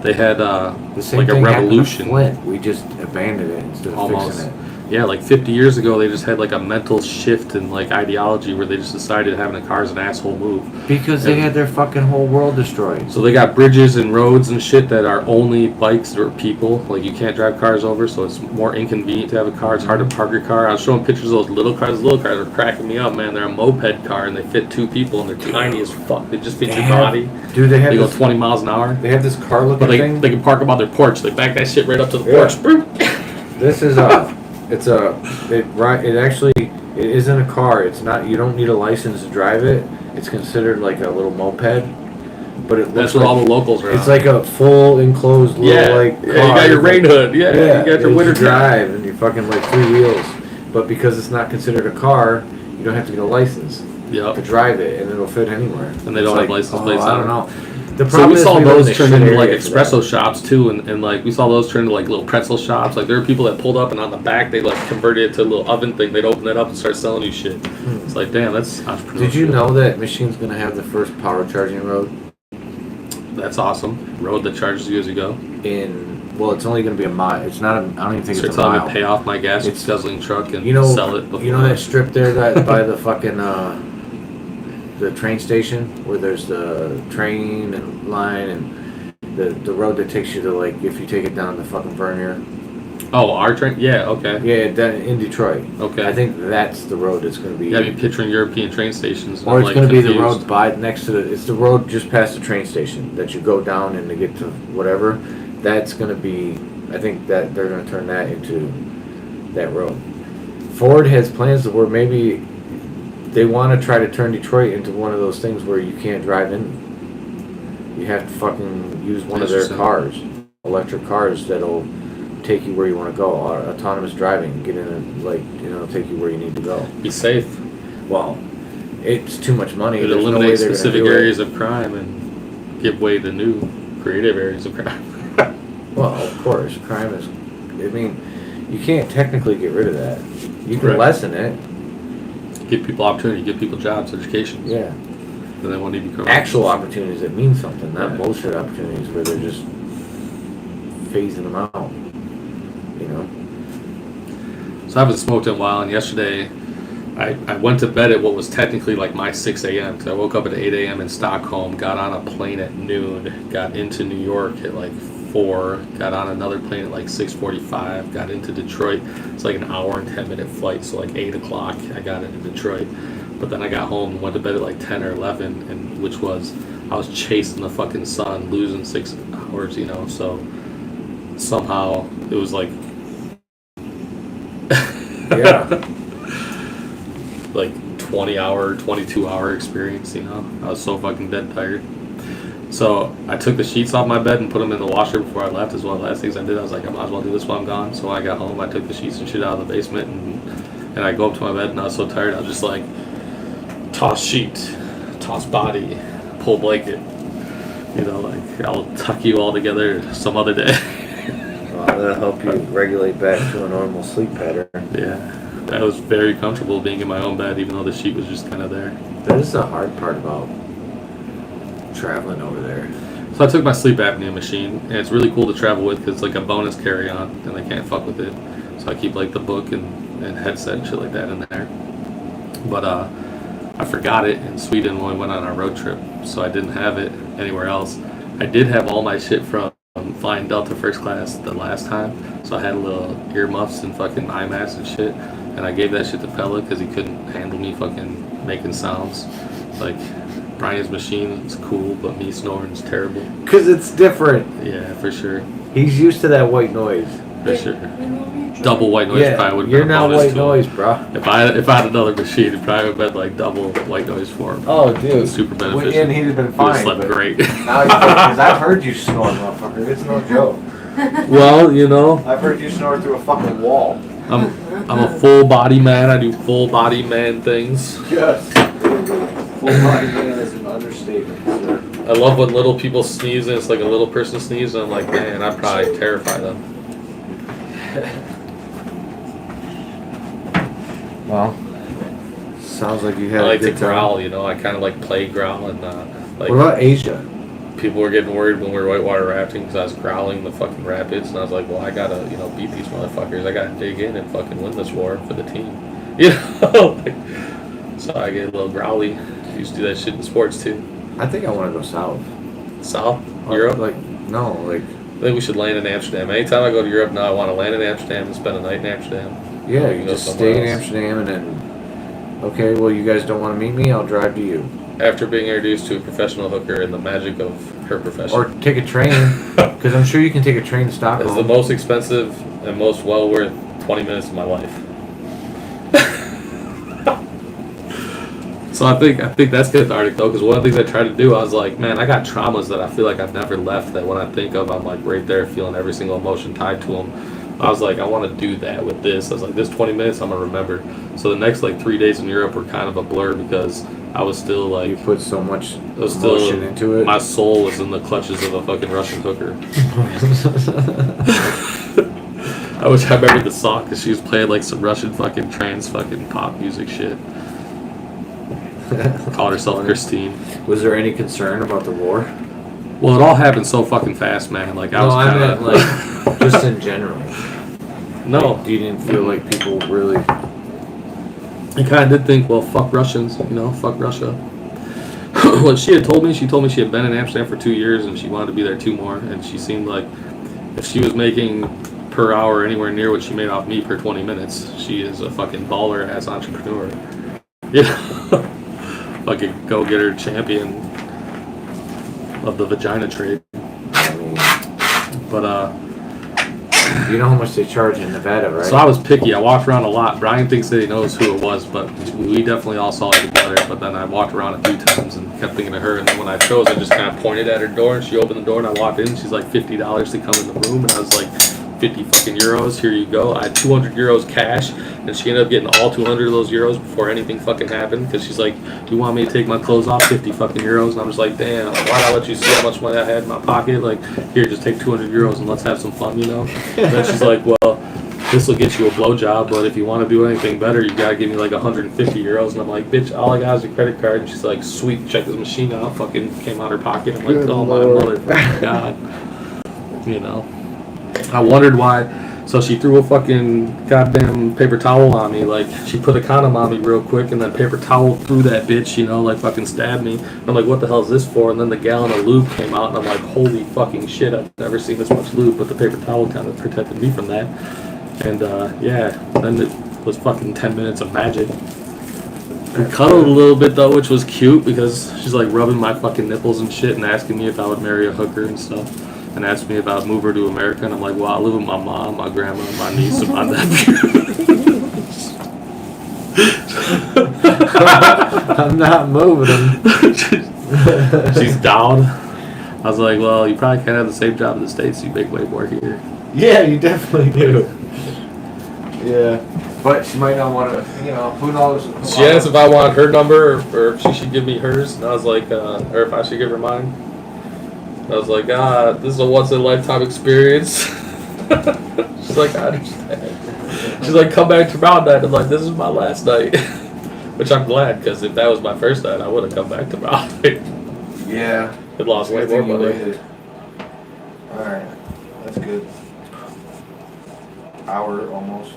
they had the same like a thing revolution. Flint. We just abandoned it instead of fixing it. Yeah, like 50 years ago, they just had like a mental shift in like ideology where they just decided having a car is an asshole move. Because they had their fucking whole world destroyed. So they got bridges and roads and shit that are only bikes or people. Like, you can't drive cars over, so it's more inconvenient to have a car. It's hard to park your car. I was showing pictures of those little cars. Those little cars are cracking me up, man. They're a moped car and they fit 2 people and they're tiny as fuck. They just fit your body. Dude, they go 20 miles an hour. They have this car looking thing. They can park them on their porch. They back that shit right up to the porch. This is it isn't a car. It's not, you don't need a license to drive it. It's considered like a little moped, but it looks That's what all the locals are. It's like a full enclosed little car. Yeah, you got your rain hood. Yeah, you got your winter drive, and you're fucking like 3 wheels. But because it's not considered a car, you don't have to get a license to drive it, and it'll fit anywhere. And they don't have license plates. I don't know. So we saw those turn into like espresso shops too, and like we saw those turn into like little pretzel shops. Like, there were people that pulled up and on the back they like converted it to a little oven thing. They'd open it up and start selling you shit. It's like, damn, that's entrepreneurship. Did you know that Michigan's gonna have the first power charging road? That's awesome. Road that charges you as you go. Well, it's only gonna be a mile. It's not. I don't even think it's a mile. Telling me pay off my gas guzzling truck and sell it. You know that strip there that by the fucking the train station where there's the train and line and the road that takes you to, like, if you take it down to fucking Vernier. Oh, our train? Yeah, okay. Yeah, that in Detroit. Okay. I think that's the road that's going to be. Yeah, I mean, picturing European train stations. Or it's going to be the road next to it's the road just past the train station that you go down and to get to whatever. That's going to be, I think that they're going to turn that into that road. Ford has plans to where maybe they want to try to turn Detroit into one of those things where you can't drive in. You have to fucking use one of their cars, electric cars that'll take you where you want to go. Autonomous driving, get in and, like, you know, take you where you need to go. Be safe. Well, it's too much money. It eliminates specific areas of crime and give way to new creative areas of crime. Well, of course, crime is. I mean, you can't technically get rid of that. You can lessen it. Give people opportunity, give people jobs, education. Yeah. Then they won't need to become actual opportunities that mean something, not bullshit opportunities where they're just phasing them out. You So I haven't smoked in a while, and yesterday I went to bed at what was technically like my 6 a.m. because I woke up at 8 a.m. in Stockholm, got on a plane at noon, got into New York at like 4, got on another plane at like 6:45, got into Detroit. It's like an hour and 10-minute flight, so like 8 o'clock I got into Detroit. But then I got home and went to bed at like 10 or 11, and which was, I was chasing the fucking sun, losing 6 hours, you know, so somehow it was like Yeah. like 20-hour, 22-hour experience, you know. I was so fucking dead tired. So I took the sheets off my bed and put them in the washer before I left. Is one of the last things I did. I was like, I might as well do this while I'm gone. So when I got home, I took the sheets and shit out of the basement, and I go up to my bed, and I was so tired, I was just like, toss sheet, toss body, pull blanket. You know, like, I'll tuck you all together some other day. That'll help you regulate back to a normal sleep pattern. Yeah. I was very comfortable being in my own bed, even though the sheet was just kind of there. That is the hard part about traveling over there. So I took my sleep apnea machine, and it's really cool to travel with because it's like a bonus carry-on, and I can't fuck with it. So I keep like the book and headset and shit like that in there. But I forgot it in Sweden when we went on our road trip, so I didn't have it anywhere else. I did have all my shit from flying Delta first class the last time, so I had little earmuffs and fucking eye masks and shit, and I gave that shit to Pella because he couldn't handle me fucking making sounds. Like, Brian's machine is cool, but me snoring's terrible. Because it's different. Yeah, for sure. He's used to that white noise. For sure. Double white noise probably would have you're been a now bonus white to noise, him. bro. If I had another machine, it probably would have been like double white noise for him. Oh, dude. Super beneficial. And he'd have been He fine. would have slept great. Now because I've heard you snore, motherfucker. It's no joke. Well, you know, I've heard you snore through a fucking wall. I'm a full body man. I do full body man things. Yes. Full body man is an understatement, sir. I love when little people sneeze and it's like a little person sneeze, and I'm like, man, I'd probably terrify them. Well, sounds like you had I like a to good time. growl, you know. I kind of like play growl, and like What about Asia? people were getting worried when we were whitewater rafting because I was growling the fucking rapids, and I was like, well, I gotta, you know, beat these motherfuckers. I gotta dig in and fucking win this war for the team, you know. So I get a little growly. I used to do that shit in sports too. I think I want to go south. South Europe. Like, no, like, I think we should land in Amsterdam. Anytime I go to Europe now, I want to land in Amsterdam and spend a night in Amsterdam. yeah, We you can go just somewhere stay in else. Amsterdam and then, okay, well, you guys don't want to meet me, I'll drive to you. After being introduced to a professional hooker and the magic of her profession. Or take a train, because I'm sure you can take a train to It's Stockholm. the most expensive and most well worth 20 minutes of my life. So I think that's cathartic though, because one of the things I tried to do, I was like, man, I got traumas that I feel like I've never left, that when I think of, I'm like right there feeling every single emotion tied to them. I was like, I want to do that with this. I was like, this 20 minutes I'm going to remember. So the next like 3 days in Europe were kind of a blur because I was still like, You put so much I was still, emotion into it. my soul was in the clutches of a fucking Russian hooker. I wish I remembered the song because she was playing like some Russian fucking trance fucking pop music shit. Called herself Christine. Was there any concern about the war? Well, it all happened so fucking fast, man. Like I was I kind meant of like just in general. no. Like, you didn't feel like people really. I kind of did think, well, fuck Russians, you know, fuck Russia. What she had told me she had been in Amsterdam for 2 years and she wanted to be there 2 more. And she seemed like if she was making per hour anywhere near what she made off me per 20 minutes, she is a fucking baller ass entrepreneur. You know, fucking go getter champion of the vagina trade. I mean, But you know how much they charge in Nevada, right? so I was picky. I walked around a lot. Brian thinks that he knows who it was, but we definitely all saw it together. But then I walked around a few times and kept thinking of her. And then when I chose, I just kind of pointed at her door, and she opened the door, and I walked in. She's like $50 to come in the room, and I was like, 50 fucking euros. Here you go. I had 200 euros cash, and she ended up getting all 200 of those euros before anything fucking happened. Because she's like, "Do you want me to take my clothes off? 50 fucking euros." And I'm just like, "Damn, why'd I let you see how much money I had in my pocket? Like, here, just take 200 euros and let's have some fun, you know?" And then she's like, "Well, this will get you a blowjob, but if you want to do anything better, you gotta give me like 150 euros." And I'm like, "Bitch, all I got is a credit card." And she's like, "Sweet." Check this machine out. Fucking came out her pocket. I'm like, Good "Oh Lord. my motherfucking god," you know. I wondered why. So she threw a fucking goddamn paper towel on me. Like, she put a condom on me real quick and then paper towel through that bitch, you know, like fucking stabbed me. I'm like, what the hell is this for? And then the gallon of lube came out and I'm like, holy fucking shit, I've never seen this much lube, but the paper towel kind of protected me from that. And yeah, then it was fucking 10 minutes of magic. We cuddled a little bit though, which was cute because she's like rubbing my fucking nipples and shit and asking me if I would marry a hooker and stuff. And asked me if I'd move her to America, and I'm like, well, I live with my mom, my grandma, my niece, and my nephew. I'm not moving. She's down. I was like, well, you probably can't have the same job in the States. You make way more here. Yeah, you definitely do. Yeah. But she might not want to, you know, who knows? She asked if I want her number or if she should give me hers, and I was like, or if I should give her mine. I was like, this is a once-in-a-lifetime experience. She's like, I understand. She's like, come back tomorrow night. I'm like, this is my last night. Which I'm glad, because if that was my first night, I would have come back tomorrow night. Yeah. It lost way more money. Alright. That's good. Hour almost.